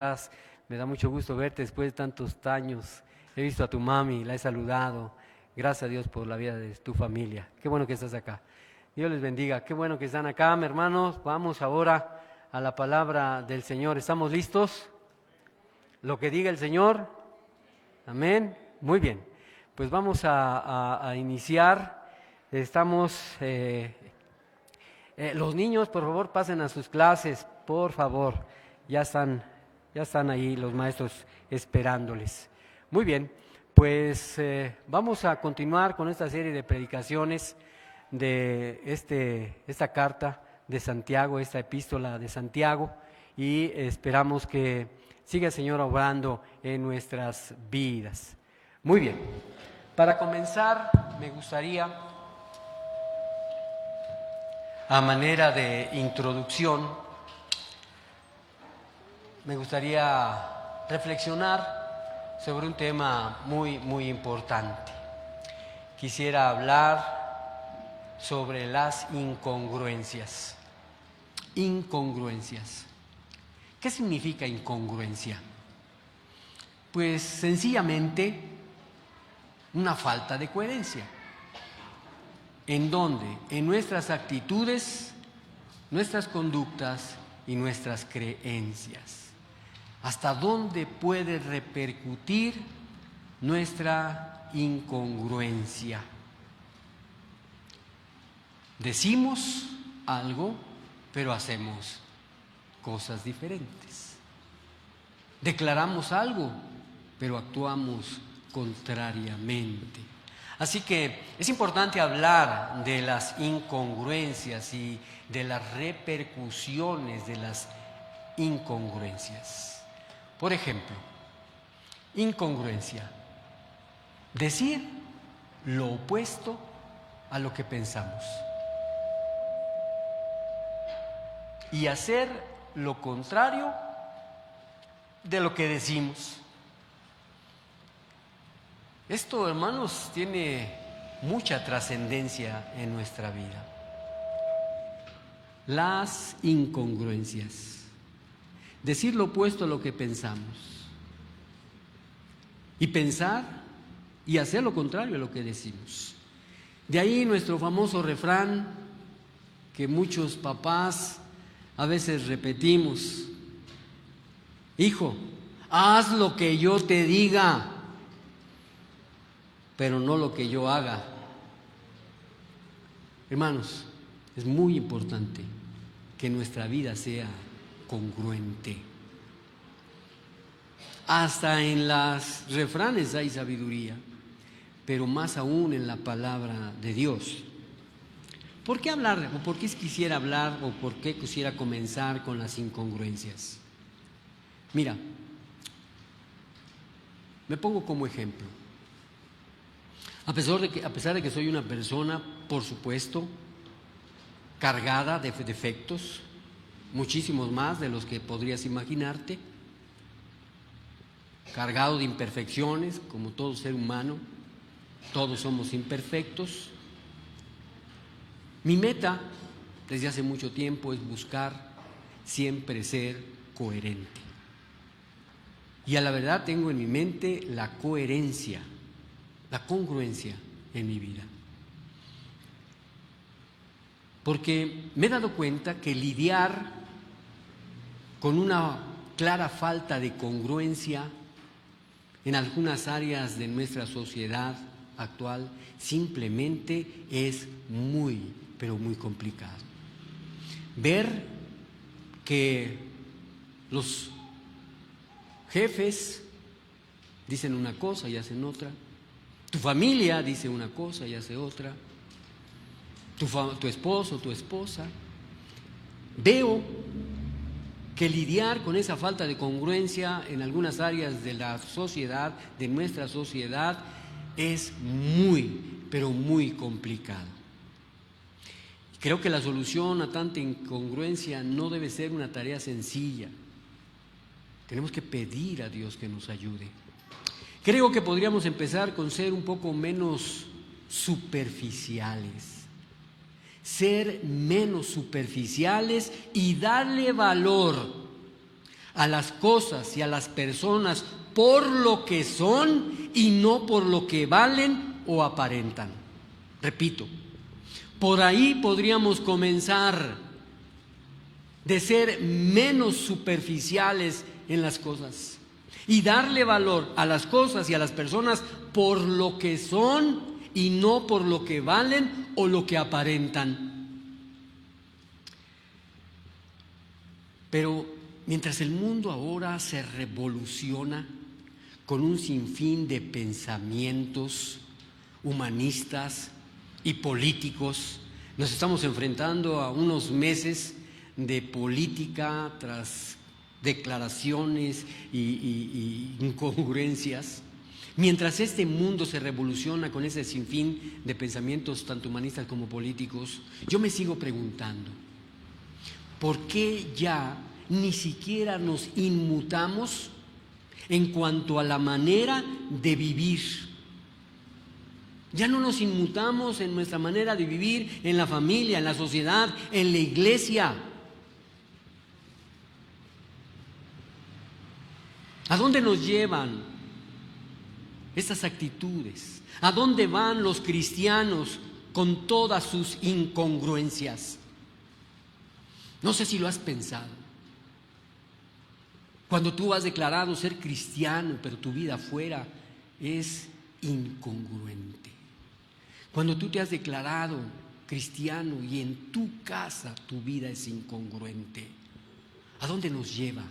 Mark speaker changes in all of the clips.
Speaker 1: estás? Me da mucho gusto verte después de tantos años. He visto a tu mami, la he saludado. Gracias a Dios por la vida de tu familia. Qué bueno que estás acá. Dios les bendiga. Qué bueno que están acá, mis hermanos. Vamos ahora a la palabra del Señor. ¿Estamos listos? Lo que diga el Señor. Amén. Muy bien. Pues vamos a iniciar. Estamos... los niños, por favor, pasen a sus clases, por favor. Ya están ahí los maestros esperándoles. Muy bien, pues vamos a continuar con esta serie de predicaciones de esta carta de Santiago, esta epístola de Santiago, y esperamos que siga el Señor obrando en nuestras vidas. Muy bien, para comenzar me gustaría, a manera de introducción, me gustaría reflexionar sobre un tema muy importante. Quisiera hablar sobre las incongruencias. Incongruencias. ¿Qué significa incongruencia? Pues sencillamente una falta de coherencia. ¿En dónde? En nuestras actitudes, nuestras conductas y nuestras creencias. ¿Hasta dónde puede repercutir nuestra incongruencia? Decimos algo, pero hacemos cosas diferentes. Declaramos algo, pero actuamos contrariamente. Así que es importante hablar de las incongruencias y de las repercusiones de las incongruencias. Por ejemplo, incongruencia: decir lo opuesto a lo que pensamos y hacer lo contrario de lo que decimos. Esto, hermanos, tiene mucha trascendencia en nuestra vida. Las incongruencias. Decir lo opuesto a lo que pensamos. Y pensar y hacer lo contrario a lo que decimos. De ahí nuestro famoso refrán que muchos papás a veces repetimos: hijo, haz lo que yo te diga, pero no lo que yo haga. Hermanos, es muy importante que nuestra vida sea congruente. Hasta en los refranes hay sabiduría, pero más aún en la palabra de Dios. ¿Por qué hablar, o por qué quisiera hablar, o por qué quisiera comenzar con las incongruencias? Mira, me pongo como ejemplo. A pesar de que soy una persona, por supuesto, cargada de defectos, muchísimos más de los que podrías imaginarte, cargado de imperfecciones, como todo ser humano, todos somos imperfectos. Mi meta desde hace mucho tiempo es buscar siempre ser coherente. Y a la verdad tengo en mi mente la coherencia, la congruencia en mi vida. Porque me he dado cuenta que lidiar con una clara falta de congruencia en algunas áreas de nuestra sociedad actual simplemente es pero muy complicado. Ver que los jefes dicen una cosa y hacen otra, tu familia dice una cosa y hace otra, tu esposo, tu esposa. Veo que lidiar con esa falta de congruencia en algunas áreas de la sociedad, de nuestra sociedad, es pero muy complicado. Creo que la solución a tanta incongruencia no debe ser una tarea sencilla. Tenemos que pedir a Dios que nos ayude. Creo que podríamos empezar con ser un poco menos superficiales. Ser menos superficiales y darle valor a las cosas y a las personas por lo que son y no por lo que valen o aparentan. Repito, por ahí podríamos comenzar de ser menos superficiales en las cosas y darle valor a las cosas y a las personas por lo que son y no por lo que valen o lo que aparentan. Pero mientras el mundo ahora se revoluciona con un sinfín de pensamientos humanistas y políticos, nos estamos enfrentando a unos meses de política tras declaraciones y incongruencias. Mientras este mundo se revoluciona con ese sinfín de pensamientos tanto humanistas como políticos, yo me sigo preguntando, ¿por qué ya ni siquiera nos inmutamos en cuanto a la manera de vivir? Ya no nos inmutamos en nuestra manera de vivir en la familia, en la sociedad, en la iglesia. ¿A dónde nos llevan estas actitudes? ¿A dónde van los cristianos con todas sus incongruencias? No sé si lo has pensado. Cuando tú has declarado ser cristiano, pero tu vida afuera es incongruente. Cuando tú te has declarado cristiano y en tu casa tu vida es incongruente, ¿a dónde nos lleva?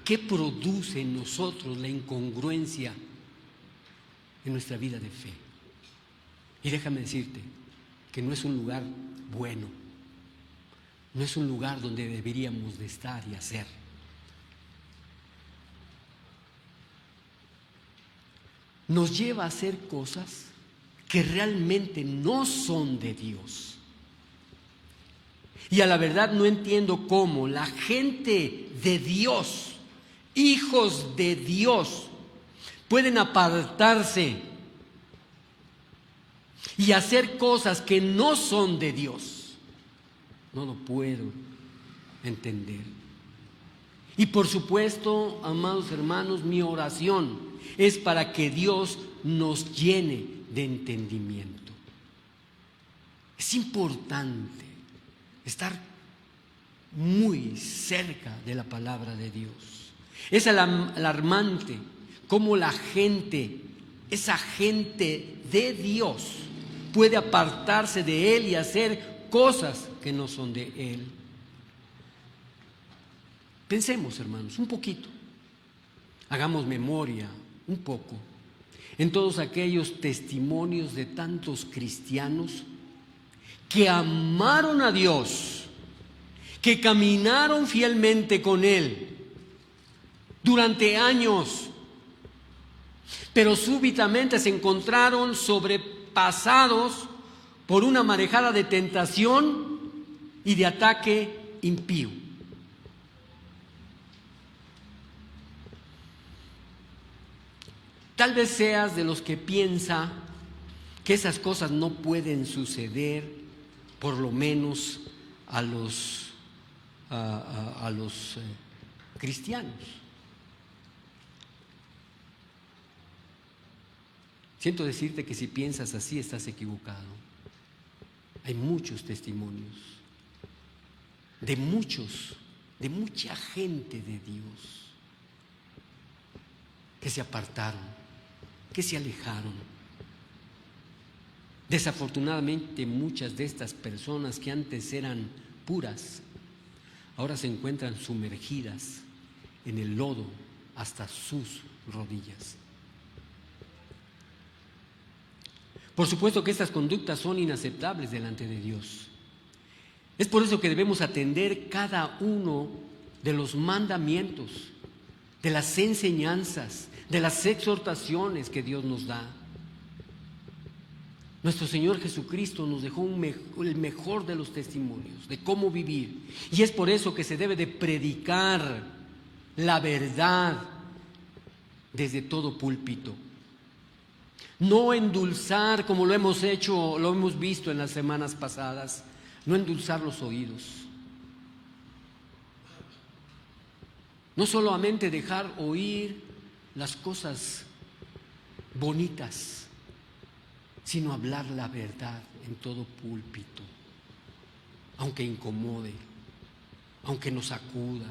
Speaker 1: ¿Qué produce en nosotros la incongruencia en nuestra vida de fe? Y déjame decirte que no es un lugar bueno, no es un lugar donde deberíamos de estar y hacer. Nos lleva a hacer cosas que realmente no son de Dios. Y a la verdad no entiendo cómo la gente de Dios, hijos de Dios, pueden apartarse y hacer cosas que no son de Dios. No lo puedo entender. Y por supuesto, amados hermanos, mi oración es para que Dios nos llene de entendimiento. Es importante estar muy cerca de la palabra de Dios. Es alarmante cómo la gente, esa gente de Dios, puede apartarse de Él y hacer cosas que no son de Él. Pensemos, hermanos, un poquito. Hagamos memoria un poco en todos aquellos testimonios de tantos cristianos que amaron a Dios, que caminaron fielmente con Él durante años, pero súbitamente se encontraron sobrepasados por una marejada de tentación y de ataque impío. Tal vez seas de los que piensa que esas cosas no pueden suceder, por lo menos a los cristianos. Siento decirte que si piensas así estás equivocado. Hay muchos testimonios de mucha gente de Dios que se apartaron, que se alejaron. Desafortunadamente, muchas de estas personas que antes eran puras, ahora se encuentran sumergidas en el lodo hasta sus rodillas. Por supuesto que estas conductas son inaceptables delante de Dios. Es por eso que debemos atender cada uno de los mandamientos, de las enseñanzas, de las exhortaciones que Dios nos da. Nuestro Señor Jesucristo nos dejó el mejor de los testimonios de cómo vivir, y es por eso que se debe de predicar la verdad desde todo púlpito. No endulzar como lo hemos hecho, lo hemos visto en las semanas pasadas, no endulzar los oídos. No solamente dejar oír las cosas bonitas, sino hablar la verdad en todo púlpito, aunque incomode, aunque nos sacuda,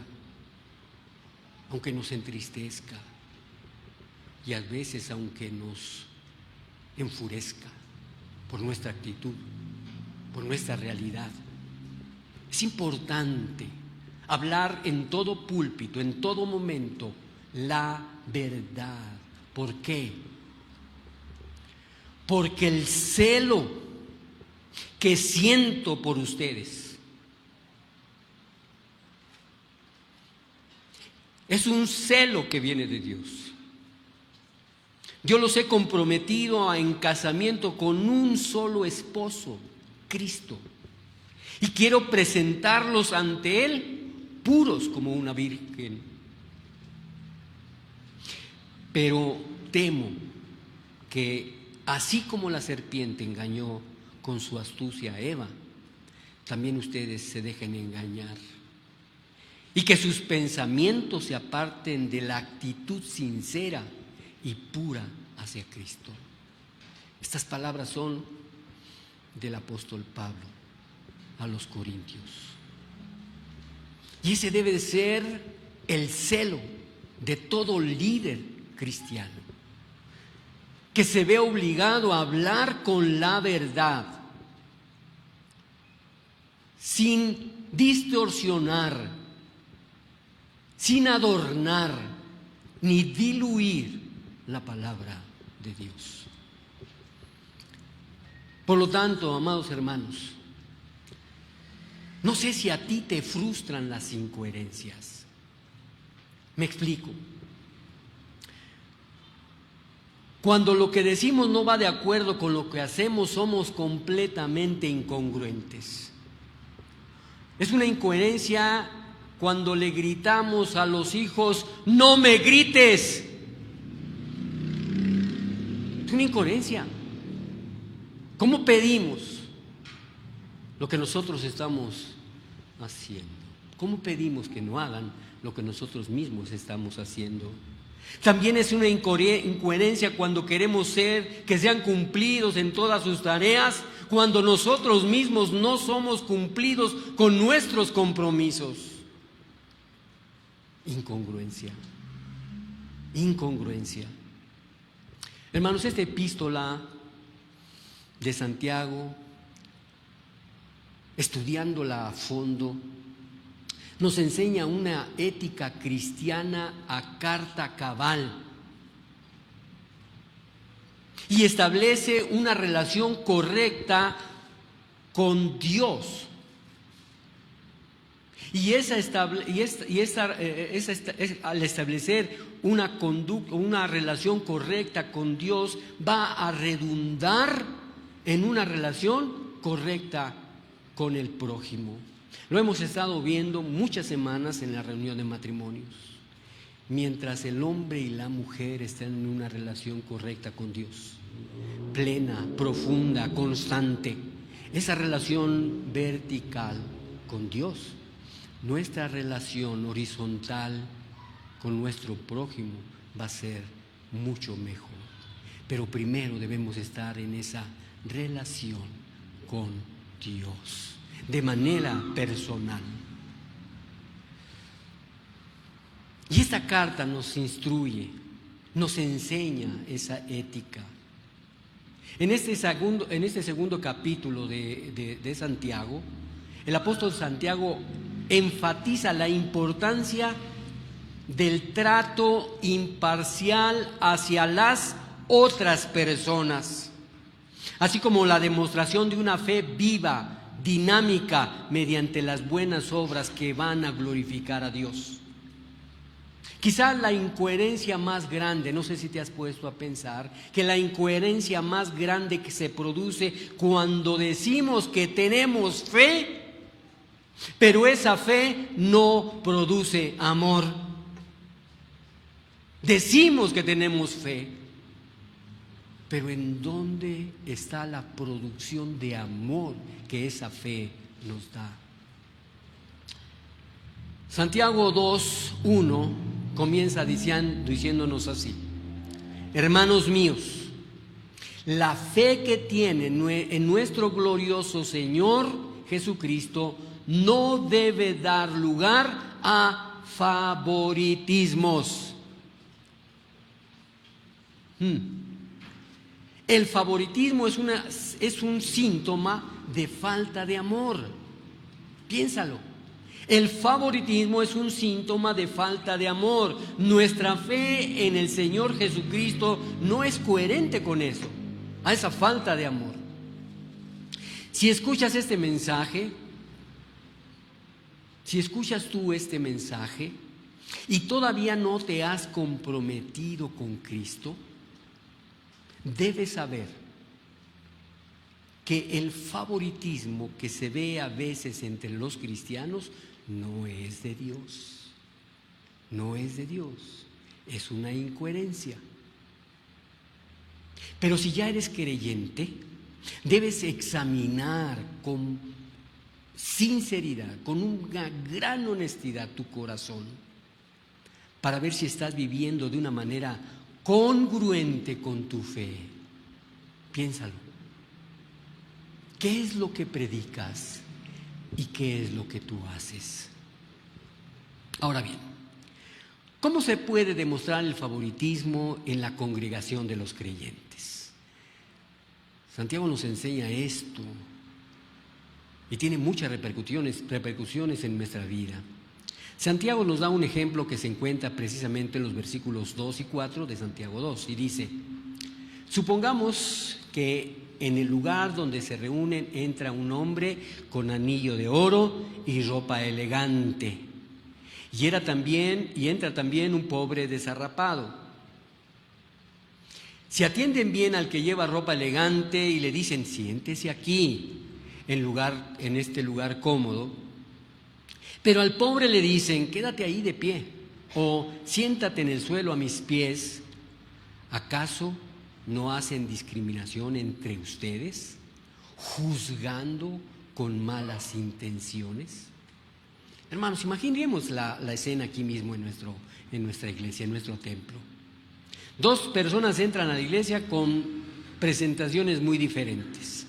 Speaker 1: aunque nos entristezca y a veces aunque nos enfurezca por nuestra actitud, por nuestra realidad. Es importante hablar en todo púlpito, en todo momento, la verdad. ¿Por qué? Porque el celo que siento por ustedes es un celo que viene de Dios. Yo los he comprometido en casamiento con un solo esposo, Cristo. Y quiero presentarlos ante Él puros como una virgen. Pero temo que así como la serpiente engañó con su astucia a Eva, también ustedes se dejen engañar. Y que sus pensamientos se aparten de la actitud sincera y pura hacia Cristo. Estas palabras son del apóstol Pablo a los Corintios. Y ese debe de ser el celo de todo líder cristiano, que se ve obligado a hablar con la verdad, sin distorsionar, sin adornar, ni diluir la palabra de Dios. Por lo tanto, amados hermanos, no sé si a ti te frustran las incoherencias. Me explico. Cuando lo que decimos no va de acuerdo con lo que hacemos, somos completamente incongruentes. Es una incoherencia cuando le gritamos a los hijos: ¡no me grites! Es una incoherencia. ¿Cómo pedimos lo que nosotros estamos haciendo? ¿Cómo pedimos que no hagan lo que nosotros mismos estamos haciendo? También es una incoherencia cuando queremos que sean cumplidos en todas sus tareas, cuando nosotros mismos no somos cumplidos con nuestros compromisos. Incongruencia. Hermanos, esta epístola de Santiago, estudiándola a fondo, nos enseña una ética cristiana a carta cabal y establece una relación correcta con Dios. Al establecer una conducta, una relación correcta con Dios, va a redundar en una relación correcta con el prójimo. Lo hemos estado viendo muchas semanas en la reunión de matrimonios. Mientras el hombre y la mujer están en una relación correcta con Dios, plena, profunda, constante, esa relación vertical con Dios, nuestra relación horizontal con nuestro prójimo va a ser mucho mejor. Pero primero debemos estar en esa relación con Dios, de manera personal. Y esta carta nos instruye, nos enseña esa ética. En este segundo capítulo de Santiago, el apóstol Santiago enfatiza la importancia del trato imparcial hacia las otras personas, así como la demostración de una fe viva, dinámica, mediante las buenas obras que van a glorificar a Dios. Quizás la incoherencia más grande, no sé si te has puesto a pensar, que la incoherencia más grande que se produce cuando decimos que tenemos fe, pero esa fe no produce amor. Decimos que tenemos fe, pero ¿en dónde está la producción de amor que esa fe nos da? Santiago 2:1 comienza diciéndonos así: hermanos míos, la fe que tiene en nuestro glorioso Señor Jesucristo no debe dar lugar a favoritismos. El favoritismo es un síntoma de falta de amor. Piénsalo. El favoritismo es un síntoma de falta de amor. Nuestra fe en el Señor Jesucristo no es coherente con eso, a esa falta de amor. Si escuchas este mensaje, si escuchas tú este mensaje y todavía no te has comprometido con Cristo, debes saber que el favoritismo que se ve a veces entre los cristianos no es de Dios. No es de Dios. Es una incoherencia. Pero si ya eres creyente, debes examinar con sinceridad, con una gran honestidad tu corazón, para ver si estás viviendo de una manera congruente con tu fe. Piénsalo. ¿Qué es lo que predicas y qué es lo que tú haces? Ahora bien, ¿cómo se puede demostrar el favoritismo en la congregación de los creyentes? Santiago nos enseña esto y tiene muchas repercusiones en nuestra vida. Santiago nos da un ejemplo que se encuentra precisamente en los versículos 2 y 4 de Santiago 2 y dice: supongamos que en el lugar donde se reúnen entra un hombre con anillo de oro y ropa elegante, y entra también un pobre desarrapado. Si atienden bien al que lleva ropa elegante y le dicen: siéntese aquí, en este lugar cómodo, pero al pobre le dicen: quédate ahí de pie, o siéntate en el suelo a mis pies, ¿acaso no hacen discriminación entre ustedes, juzgando con malas intenciones? Hermanos, imaginemos la escena aquí mismo en nuestra iglesia, en nuestro templo. Dos personas entran a la iglesia con presentaciones muy diferentes.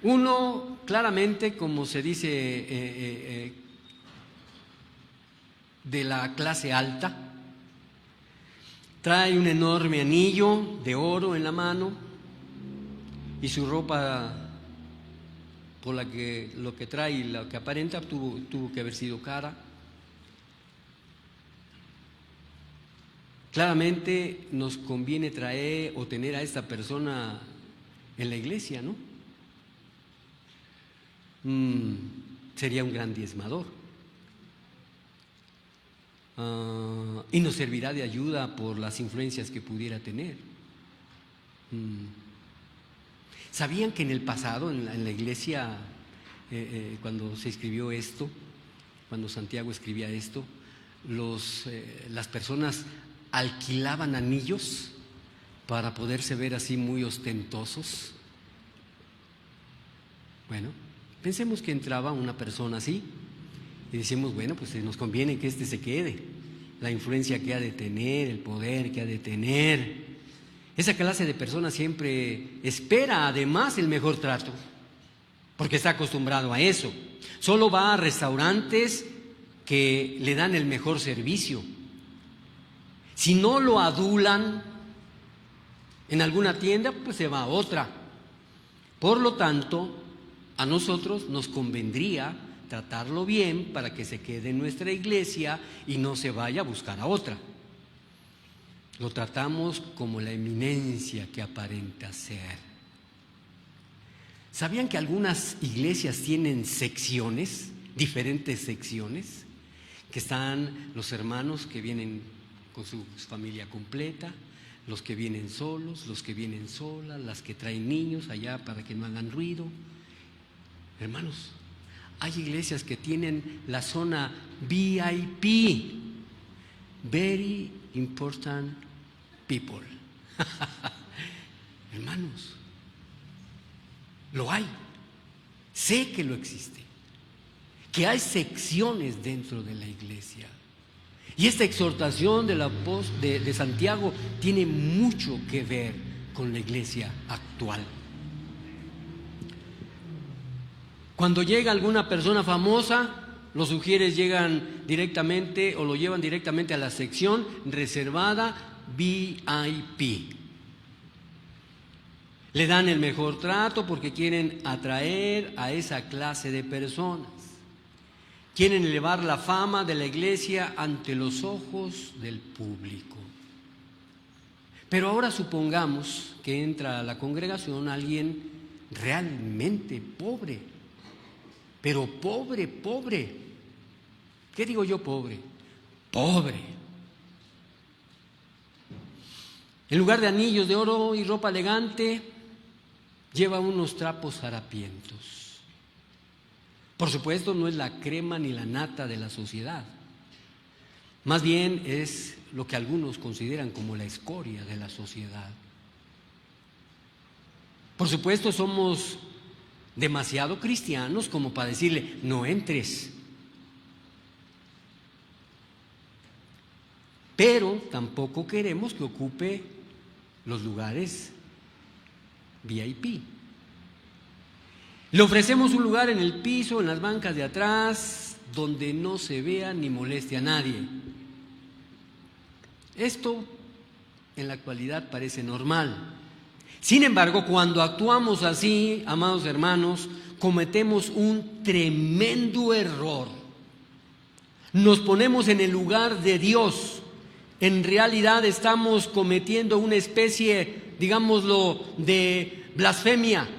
Speaker 1: Uno, claramente, como se dice, de la clase alta, trae un enorme anillo de oro en la mano y su ropa, por lo que trae y lo que aparenta, tuvo que haber sido cara. Claramente nos conviene traer o tener a esta persona en la iglesia, ¿no? Sería un gran diezmador. Y nos servirá de ayuda por las influencias que pudiera tener. ¿Sabían que en el pasado, en la iglesia, cuando se escribió esto, cuando Santiago escribía esto, las personas alquilaban anillos para poderse ver así muy ostentosos? Bueno, pensemos que entraba una persona así y decimos: bueno, pues nos conviene que este se quede, la influencia que ha de tener, el poder que ha de tener. Esa clase de persona siempre espera además el mejor trato, porque está acostumbrado a eso. Solo va a restaurantes que le dan el mejor servicio. Si no lo adulan en alguna tienda, pues se va a otra. Por lo tanto, a nosotros nos convendría tratarlo bien para que se quede en nuestra iglesia y no se vaya a buscar a otra. Lo tratamos como la eminencia que aparenta ser. ¿Sabían que algunas iglesias tienen secciones, diferentes secciones? Que están los hermanos que vienen con su familia completa, los que vienen solos, los que vienen solas, las que traen niños allá para que no hagan ruido. Hermanos, hay iglesias que tienen la zona VIP, Very Important People. Hermanos, lo hay, sé que lo existe, que hay secciones dentro de la iglesia. Y esta exhortación de Santiago tiene mucho que ver con la iglesia actual. Cuando llega alguna persona famosa, los sugieres llegan directamente o lo llevan directamente a la sección reservada VIP. Le dan el mejor trato porque quieren atraer a esa clase de personas. Quieren elevar la fama de la iglesia ante los ojos del público. Pero ahora supongamos que entra a la congregación alguien realmente pobre, pero pobre. ¿Qué digo yo pobre? Pobre. En lugar de anillos de oro y ropa elegante, lleva unos trapos harapientos. Por supuesto, no es la crema ni la nata de la sociedad. Más bien es lo que algunos consideran como la escoria de la sociedad. Por supuesto, somos demasiado cristianos como para decirle, no entres. Pero tampoco queremos que ocupe los lugares VIP. Le ofrecemos un lugar en el piso, en las bancas de atrás, donde no se vea ni moleste a nadie. Esto en la actualidad parece normal. Sin embargo, cuando actuamos así, amados hermanos, cometemos un tremendo error. Nos ponemos en el lugar de Dios. En realidad estamos cometiendo una especie, digámoslo, de blasfemia.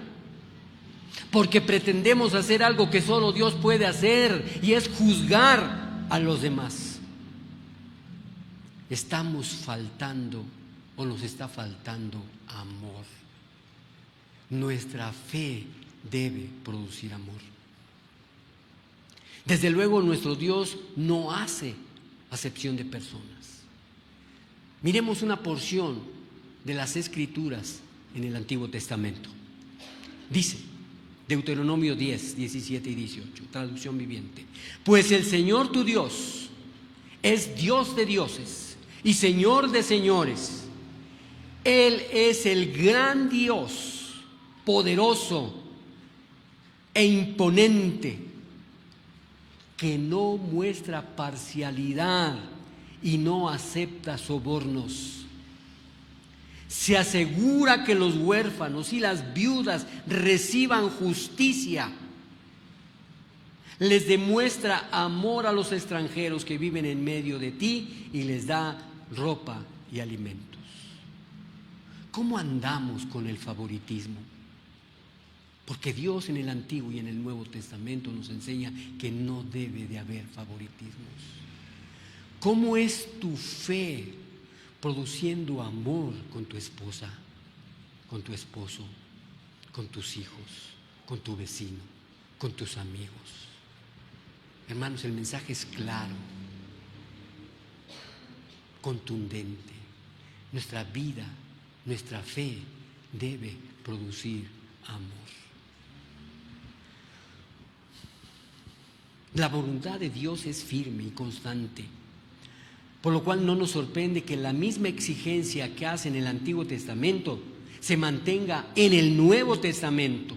Speaker 1: Porque pretendemos hacer algo que solo Dios puede hacer, y es juzgar a los demás. Estamos faltando, o nos está faltando, amor. Nuestra fe debe producir amor. Desde luego, nuestro Dios no hace acepción de personas. Miremos una porción de las Escrituras en el Antiguo Testamento. Dice Deuteronomio 10, 17 y 18, traducción viviente: pues el Señor tu Dios es Dios de dioses y Señor de señores. Él es el gran Dios, poderoso e imponente, que no muestra parcialidad y no acepta sobornos. Se asegura que los huérfanos y las viudas reciban justicia. Les demuestra amor a los extranjeros que viven en medio de ti y les da ropa y alimentos. ¿Cómo andamos con el favoritismo? Porque Dios en el Antiguo y en el Nuevo Testamento nos enseña que no debe de haber favoritismos. ¿Cómo es tu fe produciendo amor con tu esposa, con tu esposo, con tus hijos, con tu vecino, con tus amigos? Hermanos, el mensaje es claro, contundente. Nuestra vida, nuestra fe debe producir amor. La voluntad de Dios es firme y constante, por lo cual no nos sorprende que la misma exigencia que hace en el Antiguo Testamento se mantenga en el Nuevo Testamento.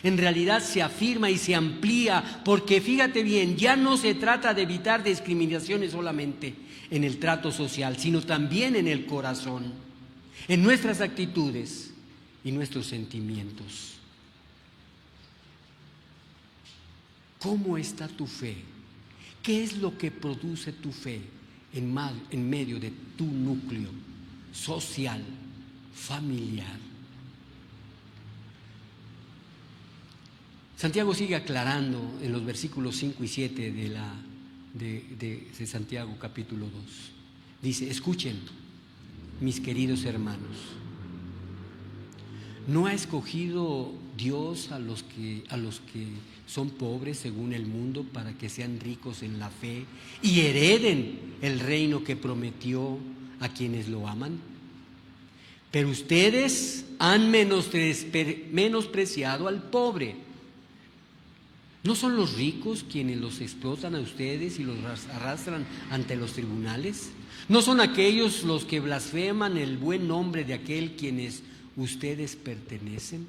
Speaker 1: En realidad se afirma y se amplía, porque fíjate bien, ya no se trata de evitar discriminaciones solamente en el trato social, sino también en el corazón, en nuestras actitudes y nuestros sentimientos. ¿Cómo está tu fe? ¿Qué es lo que produce tu fe en medio de tu núcleo social, familiar? Santiago sigue aclarando en los versículos 5 y 7 de Santiago capítulo 2. Dice: escuchen, mis queridos hermanos, ¿no ha escogido Dios a los que son pobres según el mundo para que sean ricos en la fe y hereden el reino que prometió a quienes lo aman? Pero ustedes han menospreciado al pobre. ¿No son los ricos quienes los explotan a ustedes y los arrastran ante los tribunales? ¿No son aquellos los que blasfeman el buen nombre de aquel quienes ustedes pertenecen?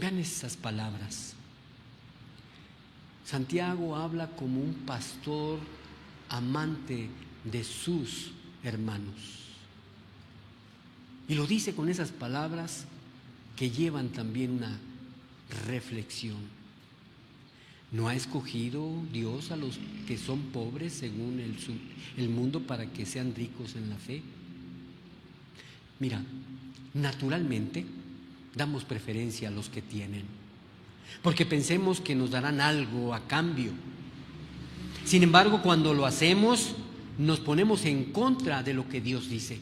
Speaker 1: Vean esas palabras. Santiago habla como un pastor amante de sus hermanos. Y lo dice con esas palabras que llevan también una reflexión. ¿No ha escogido Dios a los que son pobres según el mundo para que sean ricos en la fe? Mira, naturalmente damos preferencia a los que tienen, porque pensemos que nos darán algo a cambio. Sin embargo, cuando lo hacemos, nos ponemos en contra de lo que Dios dice.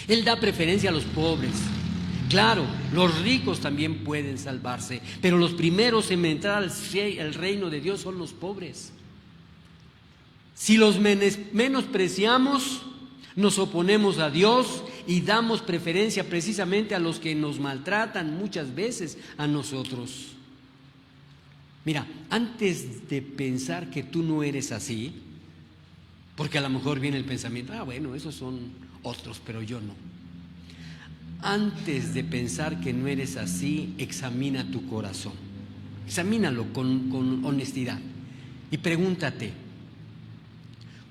Speaker 1: Él da preferencia a los pobres. Claro, los ricos también pueden salvarse, pero los primeros en entrar al reino de Dios son los pobres. Si los menospreciamos, nos oponemos a Dios y damos preferencia precisamente a los que nos maltratan muchas veces a nosotros. Mira, antes de pensar que tú no eres así, porque a lo mejor viene el pensamiento, bueno, esos son otros, pero yo no. Antes de pensar que no eres así, examina tu corazón. Examínalo con honestidad y pregúntate,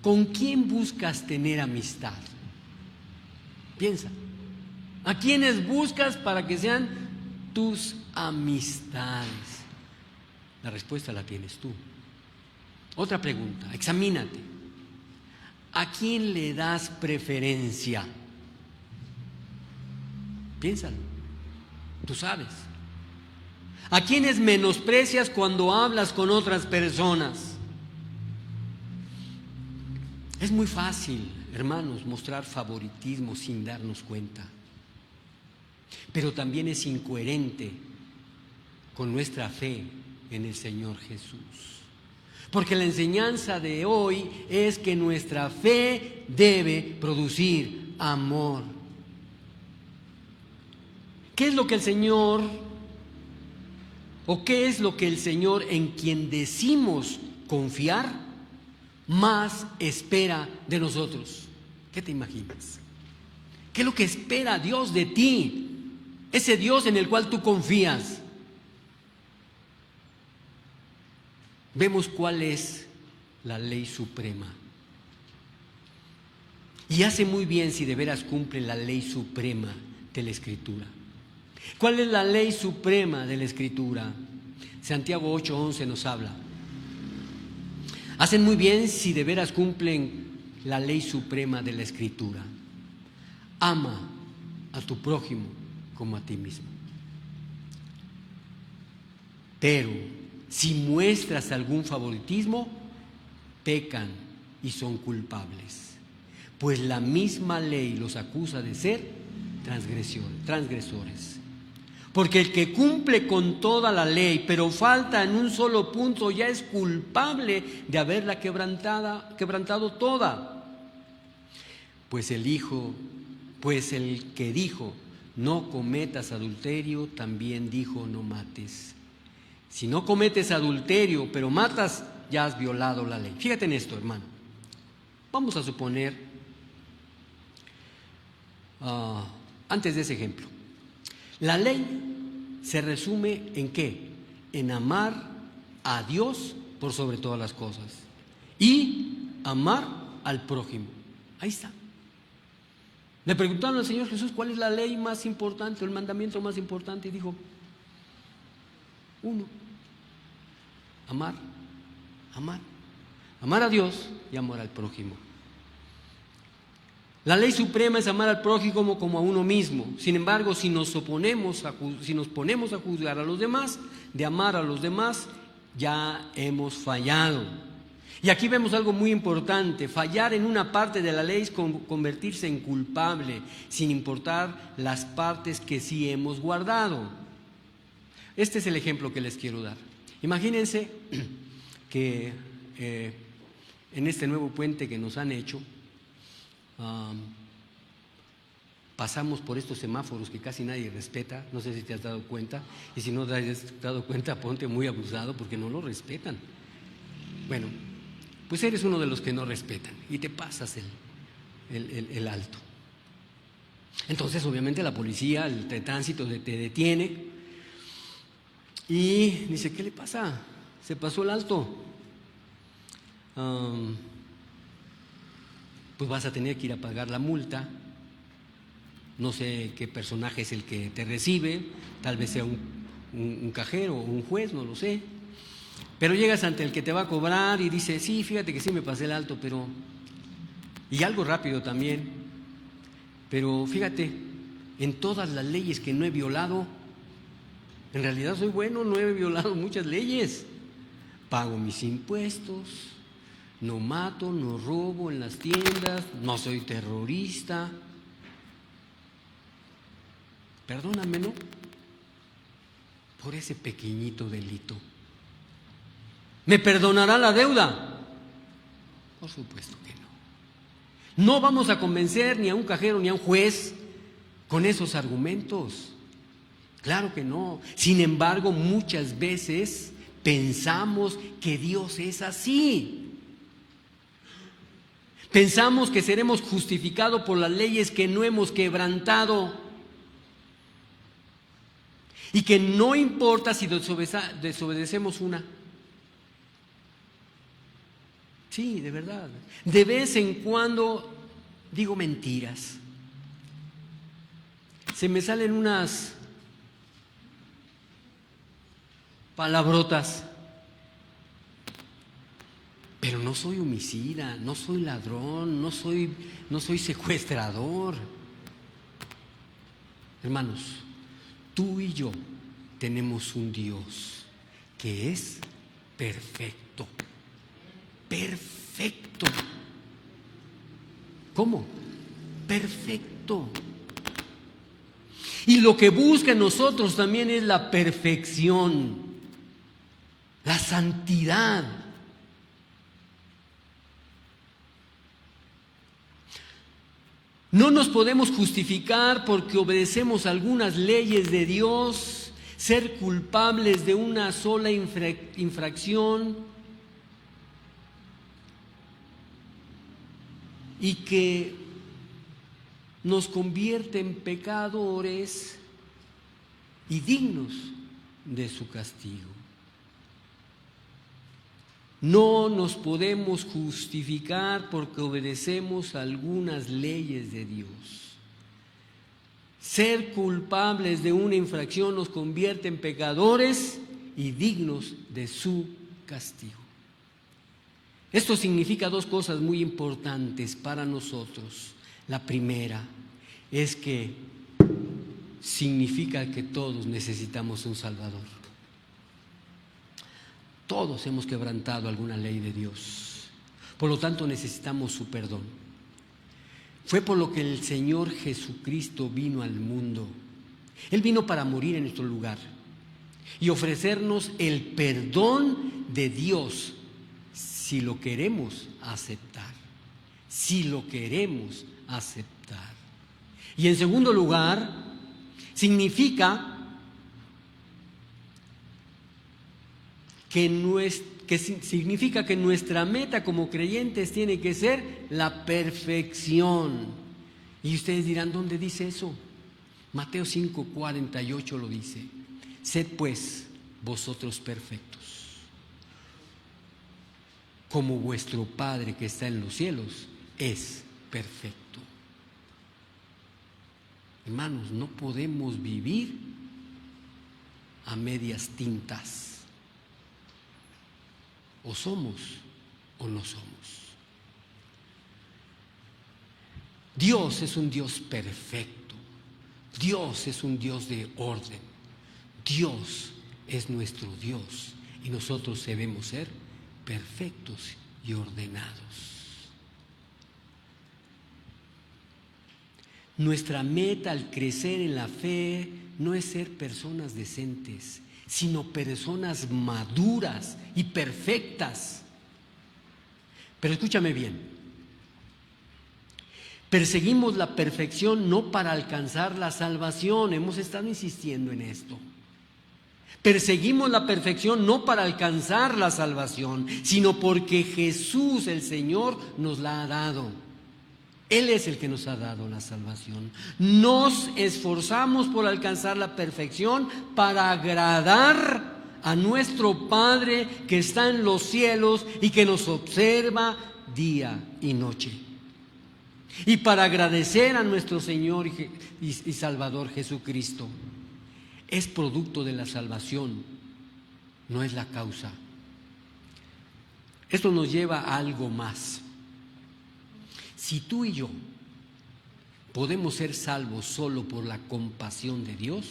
Speaker 1: ¿con quién buscas tener amistad? Piensa, ¿a quiénes buscas para que sean tus amistades? La respuesta la tienes tú. Otra pregunta, examínate. ¿A quién le das preferencia? Piénsalo, tú sabes. ¿A quiénes menosprecias cuando hablas con otras personas? Es muy fácil, hermanos, mostrar favoritismo sin darnos cuenta, pero también es incoherente con nuestra fe en el Señor Jesús. Porque la enseñanza de hoy es que nuestra fe debe producir amor. ¿Qué es lo que el Señor, o qué es lo que el Señor en quien decimos confiar, más espera de nosotros? ¿Qué te imaginas? ¿Qué es lo que espera Dios de ti? Ese Dios en el cual tú confías. Vemos cuál es la ley suprema. Y hace muy bien si de veras cumple la ley suprema de la Escritura. ¿Cuál es la ley suprema de la Escritura? Santiago 8:11 nos habla. Hacen muy bien si de veras cumplen la ley suprema de la Escritura. Ama a tu prójimo como a ti mismo. Pero si muestras algún favoritismo, pecan y son culpables, pues la misma ley los acusa de ser transgresores. Porque el que cumple con toda la ley, pero falta en un solo punto, ya es culpable de haberla quebrantado toda. Pues el que dijo, no cometas adulterio, también dijo, no mates. Si no cometes adulterio, pero matas, ya has violado la ley. Fíjate en esto, hermano. Vamos a suponer, antes de ese ejemplo, la ley se resume ¿en qué? En amar a Dios por sobre todas las cosas y amar al prójimo. Ahí está. Le preguntaron al Señor Jesús cuál es la ley más importante, el mandamiento más importante, y dijo, uno, amar a Dios y amar al prójimo. La ley suprema es amar al prójimo como a uno mismo. Sin embargo, si nos ponemos a juzgar a los demás, de amar a los demás, ya hemos fallado. Y aquí vemos algo muy importante: fallar en una parte de la ley es convertirse en culpable, sin importar las partes que sí hemos guardado. Este es el ejemplo que les quiero dar. Imagínense que en este nuevo puente que nos han hecho, pasamos por estos semáforos que casi nadie respeta, no sé si te has dado cuenta, y si no te has dado cuenta, ponte muy abusado porque no lo respetan. Bueno, pues eres uno de los que no respetan y te pasas el alto. Entonces, obviamente, la policía, el de tránsito te detiene y dice: ¿qué le pasa? Se pasó el alto. Pues vas a tener que ir a pagar la multa. No sé qué personaje es el que te recibe, tal vez sea un cajero o un juez, no lo sé. Pero llegas ante el que te va a cobrar y dice: sí, fíjate que sí me pasé el alto, pero... Y algo rápido también. Pero fíjate, en todas las leyes que no he violado, en realidad soy bueno, no he violado muchas leyes. Pago mis impuestos, no mato, no robo en las tiendas, no soy terrorista. Perdónamelo por ese pequeñito delito. ¿Me perdonará la deuda? Por supuesto que no. No vamos a convencer ni a un cajero ni a un juez con esos argumentos. Claro que no. Sin embargo, muchas veces pensamos que Dios es así. Pensamos que seremos justificados por las leyes que no hemos quebrantado. Y que no importa si desobedecemos una. Sí, de verdad. De vez en cuando digo mentiras. Se me salen unas palabrotas. Pero no soy homicida, no soy ladrón, no soy secuestrador. Hermanos, tú y yo tenemos un Dios que es perfecto. Perfecto. ¿Cómo? Perfecto. Y lo que busca en nosotros también es la perfección, la santidad. No nos podemos justificar porque obedecemos algunas leyes de Dios, ser culpables de una sola infracción y que nos convierte en pecadores y dignos de su castigo. No nos podemos justificar porque obedecemos algunas leyes de Dios. Ser culpables de una infracción nos convierte en pecadores y dignos de su castigo. Esto significa dos cosas muy importantes para nosotros. La primera es que significa que todos necesitamos un Salvador. Todos hemos quebrantado alguna ley de Dios. Por lo tanto, necesitamos su perdón. Fue por lo que el Señor Jesucristo vino al mundo. Él vino para morir en nuestro lugar y ofrecernos el perdón de Dios si lo queremos aceptar. Si lo queremos aceptar. Y en segundo lugar, significa que nuestra meta como creyentes tiene que ser la perfección. Y ustedes dirán: ¿dónde dice eso? Mateo 5:48 lo dice: sed pues vosotros perfectos, como vuestro Padre que está en los cielos es perfecto. Hermanos, no podemos vivir a medias tintas. O somos o no somos. Dios es un Dios perfecto. Dios es un Dios de orden. Dios es nuestro Dios y nosotros debemos ser perfectos y ordenados. Nuestra meta al crecer en la fe no es ser personas decentes, sino personas maduras y perfectas. Pero escúchame bien, Perseguimos la perfección no para alcanzar la salvación. Hemos estado insistiendo en esto. Perseguimos la perfección no para alcanzar la salvación, sino porque Jesús, el Señor, nos la ha dado. Él es el que nos ha dado la salvación. Nos esforzamos por alcanzar la perfección para agradar a nuestro Padre que está en los cielos y que nos observa día y noche. Y para agradecer a nuestro Señor y Salvador Jesucristo. Es producto de la salvación, no es la causa. Esto nos lleva a algo más. Si tú y yo podemos ser salvos solo por la compasión de Dios,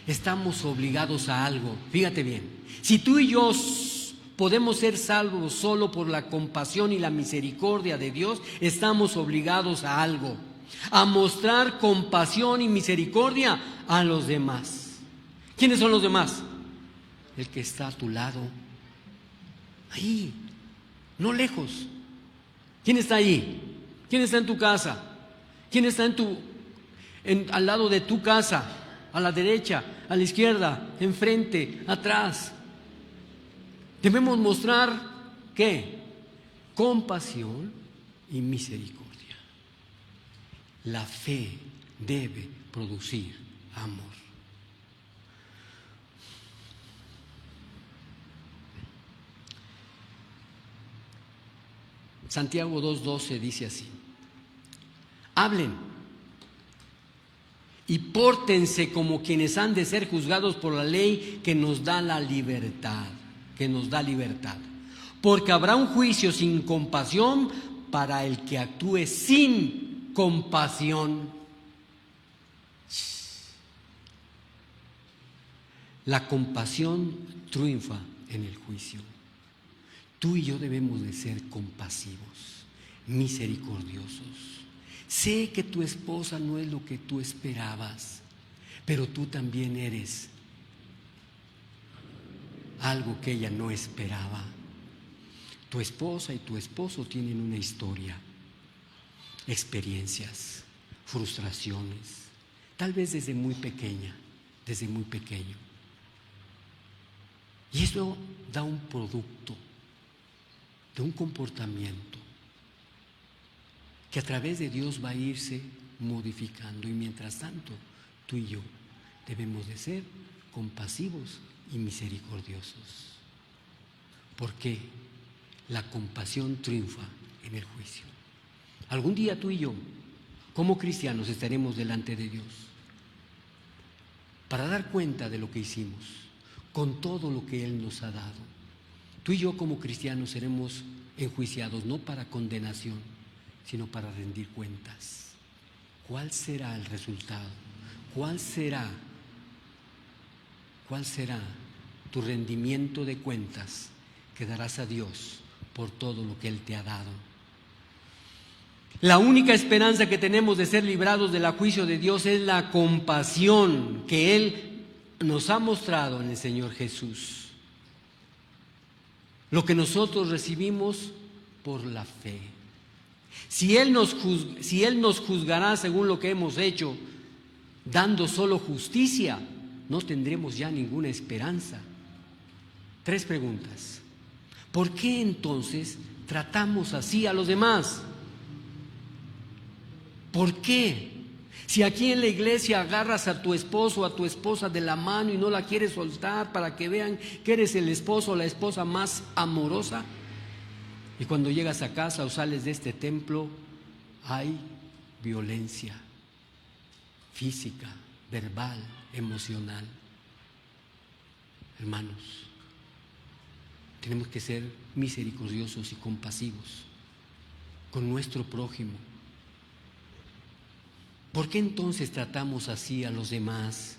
Speaker 1: estamos obligados a algo. Fíjate bien, si tú y yo podemos ser salvos solo por la compasión y la misericordia de Dios, estamos obligados a algo, a mostrar compasión y misericordia a los demás. ¿Quiénes son los demás? El que está a tu lado, ahí, no lejos. ¿Quién está ahí? ¿Quién está en tu casa? ¿Quién está al lado de tu casa? A la derecha, a la izquierda, enfrente, atrás. Debemos mostrar, ¿qué? Compasión y misericordia. La fe debe producir amor. Santiago 2:12 dice así: hablen y pórtense como quienes han de ser juzgados por la ley que nos da la libertad, porque habrá un juicio sin compasión para el que actúe sin compasión. La compasión triunfa en el juicio. Tú y yo debemos de ser compasivos, misericordiosos. Sé que tu esposa no es lo que tú esperabas, pero tú también eres algo que ella no esperaba. Tu esposa y tu esposo tienen una historia, experiencias, frustraciones, tal vez desde muy pequeño. Y eso da un producto de un comportamiento que a través de Dios va a irse modificando. Y mientras tanto, tú y yo debemos de ser compasivos y misericordiosos, porque la compasión triunfa en el juicio. Algún día tú y yo, como cristianos, estaremos delante de Dios para dar cuenta de lo que hicimos, con todo lo que Él nos ha dado. Tú y yo como cristianos seremos enjuiciados no para condenación, sino para rendir cuentas. ¿Cuál será el resultado? ¿Cuál será tu rendimiento de cuentas que darás a Dios por todo lo que Él te ha dado? La única esperanza que tenemos de ser librados del juicio de Dios es la compasión que Él nos ha mostrado en el Señor Jesús. Lo que nosotros recibimos por la fe. Si Él nos juzgará según lo que hemos hecho, dando solo justicia, no tendremos ya ninguna esperanza. 3 preguntas. ¿Por qué entonces tratamos así a los demás? ¿Por qué? Si aquí en la iglesia agarras a tu esposo o a tu esposa de la mano y no la quieres soltar para que vean que eres el esposo o la esposa más amorosa, y cuando llegas a casa o sales de este templo hay violencia física, verbal, emocional. Hermanos, tenemos que ser misericordiosos y compasivos con nuestro prójimo. ¿Por qué entonces tratamos así a los demás?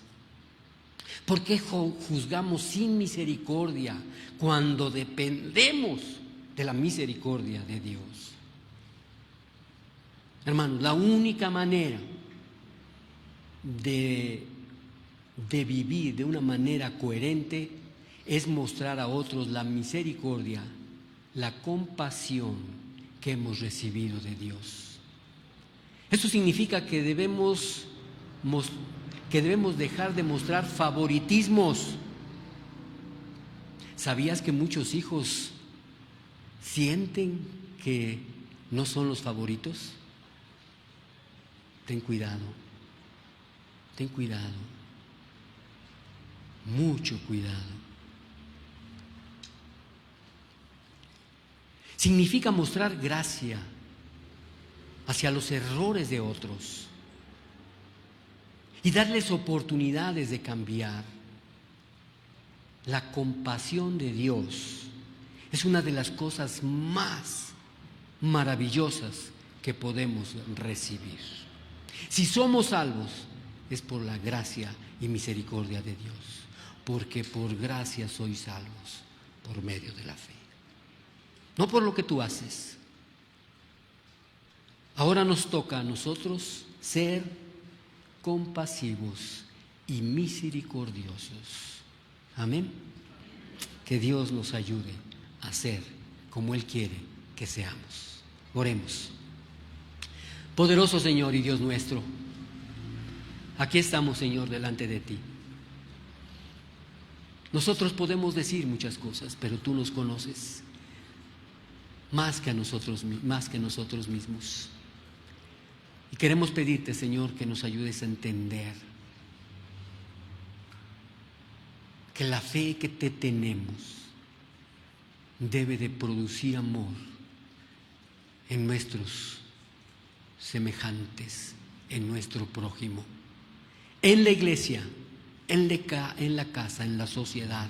Speaker 1: ¿Por qué juzgamos sin misericordia cuando dependemos de la misericordia de Dios? Hermanos, la única manera de vivir de una manera coherente es mostrar a otros la misericordia, la compasión que hemos recibido de Dios. Eso significa que debemos dejar de mostrar favoritismos. ¿Sabías que muchos hijos sienten que no son los favoritos? Ten cuidado, mucho cuidado. Significa mostrar gracia hacia los errores de otros y darles oportunidades de cambiar. La compasión de Dios es una de las cosas más maravillosas que podemos recibir. Si somos salvos, es por la gracia y misericordia de Dios, porque por gracia sois salvos por medio de la fe, no por lo que tú haces. Ahora nos toca a nosotros ser compasivos y misericordiosos. Amén. Que Dios nos ayude a ser como Él quiere que seamos. Oremos. Poderoso Señor y Dios nuestro, aquí estamos, Señor, delante de ti. Nosotros podemos decir muchas cosas, pero tú nos conoces más que nosotros mismos. Y queremos pedirte, Señor, que nos ayudes a entender que la fe que te tenemos debe de producir amor en nuestros semejantes, en nuestro prójimo, en la iglesia, en la casa, en la sociedad,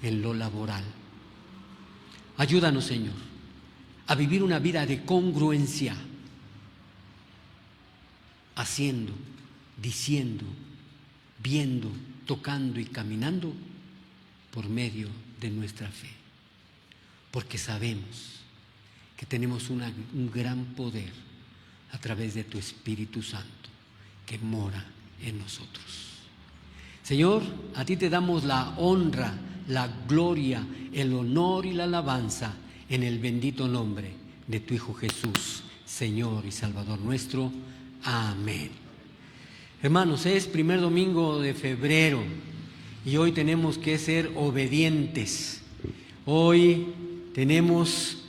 Speaker 1: en lo laboral. Ayúdanos, Señor, a vivir una vida de congruencia, haciendo, diciendo, viendo, tocando y caminando por medio de nuestra fe, porque sabemos que tenemos un gran poder a través de tu Espíritu Santo que mora en nosotros. Señor, a ti te damos la honra, la gloria, el honor y la alabanza en el bendito nombre de tu Hijo Jesús, Señor y Salvador nuestro. Amén. Hermanos, es primer domingo de febrero y hoy tenemos que ser obedientes. Hoy tenemos